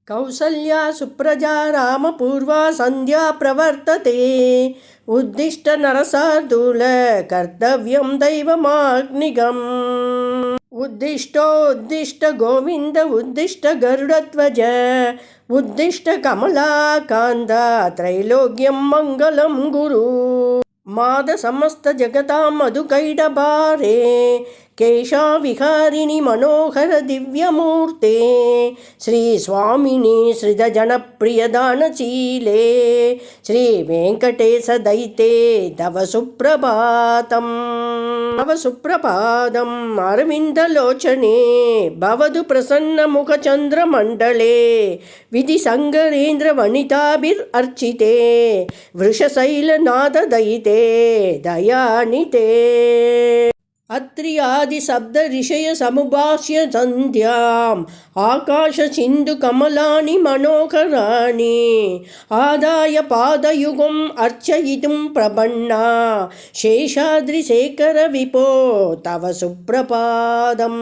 कौसल्या सुप्रजा रामपूर्वा सन्ध्या प्रवर्तते। उद्दिष्ट नरसार्दूल कर्तव्यं दैवमाग्निगम्। उद्दिष्ट गोविन्द उद्दिष्ट गरुडध्वज उद्दिष्ट कमलाकान्त त्रैलोक्यं मङ्गलं गुरु। माद समस्त जगतां मधुकैटभारे केशाविहारिणि मनोहर दिव्यमूर्ते। श्री स्वामिनि श्रितजनप्रियदानशीले श्री वेङ्कटेश दैते तव सुप्रभातम्। तव सुप्रभातम् अरविन्दलोचने भवतु प्रसन्नमुखचन्द्रमण्डले विधिसङ्गरेन्द्रवनिताभिरर्चिते वृषशैलनाथदयिते दयानिते। अत्र्यादिशब्दऋषय समुभाष्य सन्ध्याम् आकाशसिन्धुकमलानि मनोहराणि आदाय पादयुगम् अर्चयितुं प्रपन्ना शेषाद्रिशेखर विभो तव सुप्रभातम्।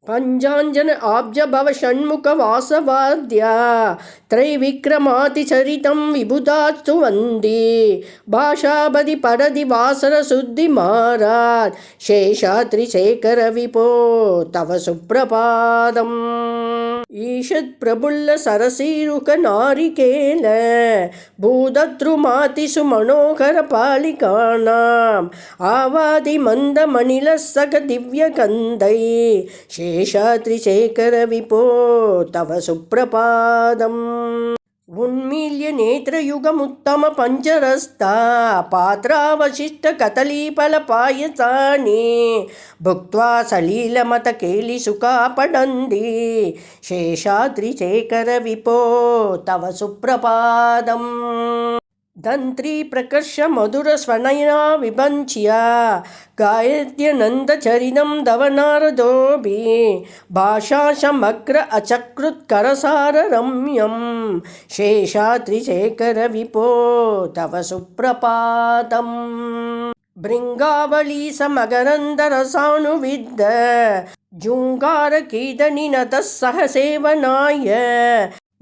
पञ्चाञ्जन आब्ज भव षण्मुख वासवाद्या त्रैविक्रमातिचरितं विबुधास्तु वन्दे भाषापदि परदि वासर शुद्धि महाराज शेषाद्रिशेखर विभो तव सुप्रभातम्। ईषत् प्रफुल्ल सरसीरुह नारिकेल भूदद्रुमातिषु मनोहर पालिकानाम् आवादि मन्दमनिलसक दिव्यगन्धै शेषाद्रिशेखर विभो तव सुप्रभातम्। उन्मील्य नेत्रयुगमुत्तम पञ्चरस्ता पात्रावशिष्ट कदलीफलपायसानि भुक्त्वा सलीलमतकेलिसुखापडन्ति शेषाद्रिशेखर विभो तव सुप्रभातम्। धन्त्री प्रकर्ष मधुर स्वनयना विभञ्च्य गायत्यनन्दचरितं तव नारदोऽपि भाषाशमग्र अचकृत्करसार रम्यं शेषाद्रिशेखर विभो तव सुप्रभातम्। भृङ्गावली समगरन्दरसानुविद्ध जूङ्कारकीर्तनिनतः सह सेवनाय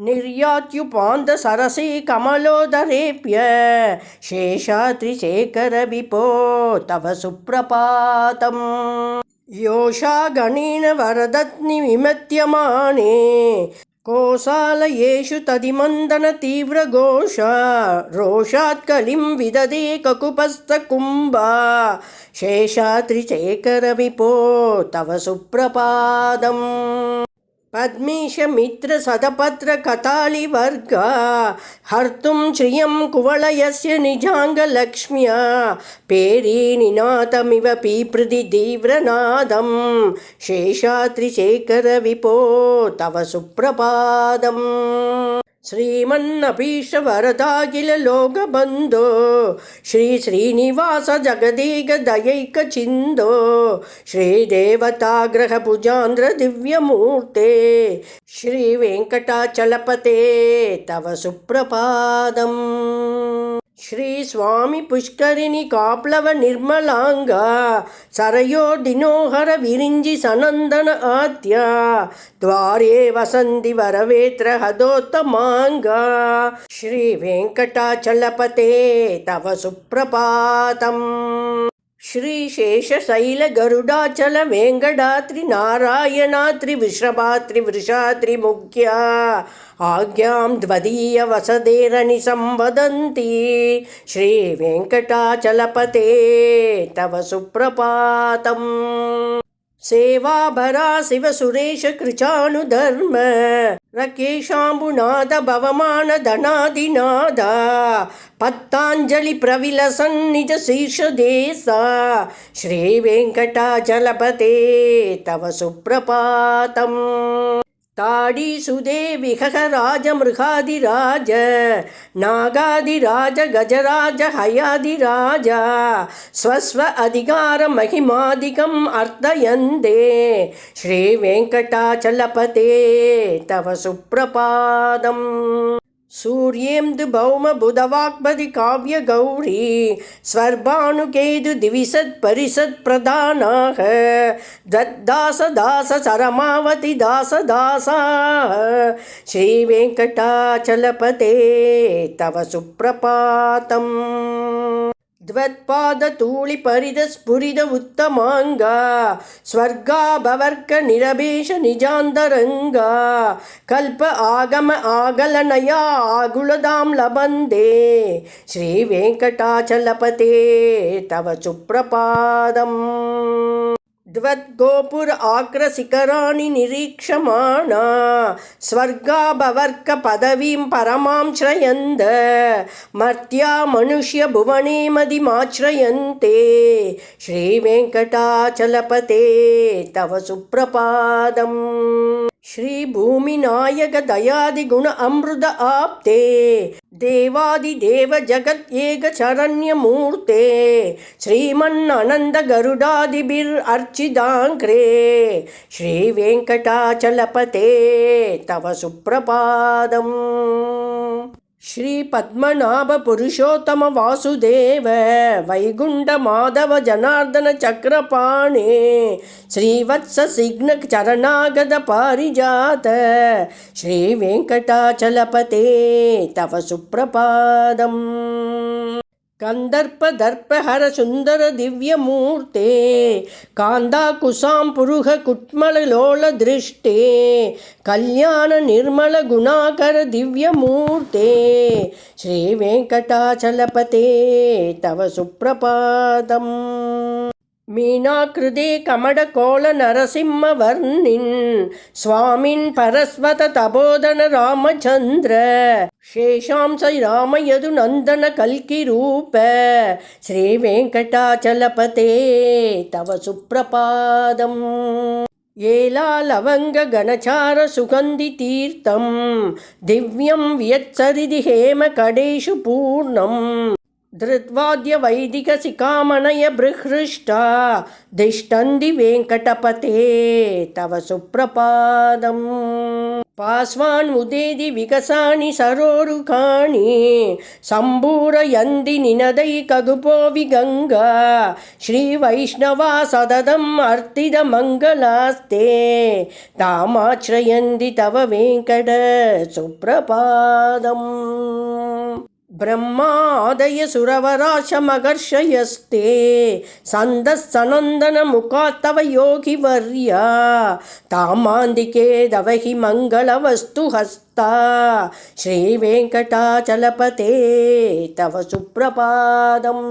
निर्यात्युपान्त सरसे कमलोदरेभ्य शेषाद्रिशेखर विभो तव सुप्रभातम्। योषा गणेन वरदत्नि विमत्यमाने कोसालयेषु तदिमन्दन तीव्रघोषा रोषात् कलिं विदधे ककुपस्थकुम्भा शेषाद्रिशेखर विभो तव सुप्रभातम्। पद्मेश मित्र सदपत्र कतालिवर्गा हर्तुं श्रियं कुवलयस्य निजाङ्गलक्ष्म्या पेरीनिनाथमिव पीप्रति तीव्रनादं शेषाद्रिशेखर विभो तव सुप्रभातम्। श्रीमन्नभीष वरदाखिल लोकबन्धो श्री श्रीनिवास जगदेक दयैक चिन्दो श्रीदेवताग्रह भुजान्द्र दिव्यमूर्ते श्री वेङ्कटाचलपते तव सुप्रभातम्। श्री स्वामी पुष्करिणी काप्लव निर्मलांगा सरयो दिनोहर विरिञ्जि सनन्दन आद्या द्वारे वसन्ति वरवेत्र हदोत्तमांगा श्री वेङ्कटाचलपते तव सुप्रभातम्। श्री शेषशैल गरुडाचल वेङ्कटाद्रि नारायणाद्रि वृषभाद्रि वृषाद्रि मुख्या आज्ञां द्वदीय वसदेरनि संवदन्ति श्री वेङ्कटाचलपते तव सुप्रभातम्। सेवाभरा शिव सुरेश कृचानुधर्म रकेशाम्बुनाद भवमान धनादिनाद पत्ताञ्जलि प्रविलसन् निज शीर्षदेशा श्री वेङ्कटाचलपते तव सुप्रभातम्। ताडी सुदे विहह राज मृगादिराज नागादिराज गजराज हयादिराज स्वस्व अधिकार महिमादिकम् अर्थयन्ते श्री वेङ्कटाचलपते तव सुप्रभातम्। सूर्येन्दु भौम बुधवाक्पति काव्य गौरी स्वर्भानुकेतु दिविसत् परिषत् प्रधानाः दद्दास दास सरमावति दास दासाः श्रीवेङ्कटाचलपते तव सुप्रभातम् द्वत्पादतूलिपरिदस्फुरिद उत्तमाङ्गा स्वर्गाभवर्क निरभेश निजान्तरङ्गा कल्प आगम आगलनया आगुलदां लबन्धे श्रीवेङ्कटाचलपते तव सुप्रभातम् द्वद्गोपुर आग्रशिखराणि निरीक्षमाणा स्वर्गाभवर्क पदवीं परमां श्रयन्द मर्त्या मनुष्य भुवने मदिमाश्रयन्ते श्रीवेङ्कटाचलपते तव सुप्रभातम् श्री भूमिनायक दयादिगुण अमृत आप्ते देवादिदेव जगत् एक शरण्यमूर्ते श्रीमन्ननन्द गरुडादिभिर् अर्चिताङ्घ्रे श्रीवेङ्कटाचलपते तव सुप्रभातम् श्री पद्मनाभ पुरुषोत्तम वासुदेव वैकुण्ठ माधव जनार्दन चक्रपाणे श्रीवत्स सिग्न चरणागत पारिजात श्री वेङ्कटाचलपते तव सुप्रभातम् कन्दर्पदर्पहर सुन्दर दिव्यमूर्ते कान्दाकुसां पुरुह कुट्मललोल दृष्टे कल्याण निर्मल गुणाकर दिव्यमूर्ते श्रीवेङ्कटाचलपते तव सुप्रभातम् मीनाकृते कमडकोल नरसिंहवर्णिन् स्वामिन् परस्वत तपोधन रामचन्द्र शेषांश रामयदुनन्दन कल्किरूप श्रीवेङ्कटाचलपते तव सुप्रभातम् ஏலா லவங்க கணசார சுகந்தி தீர்த்தம் திவ்யம் வியத்சரிதி ஹேம கடேஷு பூர்ணம் धृत्वाद्य वैदिक सिकामणय बृहृष्टा दिष्टन्ति वेङ्कटपते तव सुप्रभातम् पास्वान् उदेदि विकसानि सरोरुकाणि सम्पूरयन्ति निनदै कगुपो विगङ्गा श्रीवैष्णवा सततम् अर्तितमङ्गलास्ते तामाश्रयन्ति तव वेङ्कट सुप्रभातम् ब्रह्मादय सुरवराशमकर्षयस्ते सन्दस्सनन्दन मुखात्तव योगिवर्या तामान्तिके दवहि मङ्गलवस्तु हस्ता श्रीवेङ्कटाचलपते तव सुप्रभातम्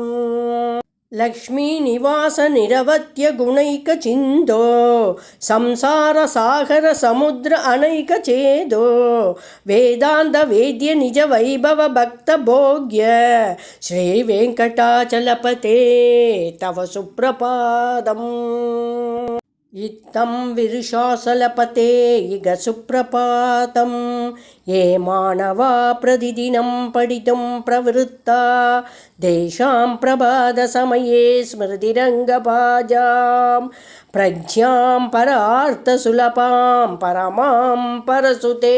लक्ष्मीनिवास निरवत्य गुणैक चिन्दो संसार सागर समुद्र अनैक चेदो वेदांत वेद्य निज वैभव भक्त भोग्य श्री वेङ्कटाचलपते तव सुप्रभातम् इत्थं विरुषाचलपते इग सुप्रभातं ये मानवा प्रतिदिनं पठितुं प्रवृत्ता तेषां प्रभातसमये स्मृतिरङ्गभाजां प्रज्ञां परार्थसुलभां परमां परसुते।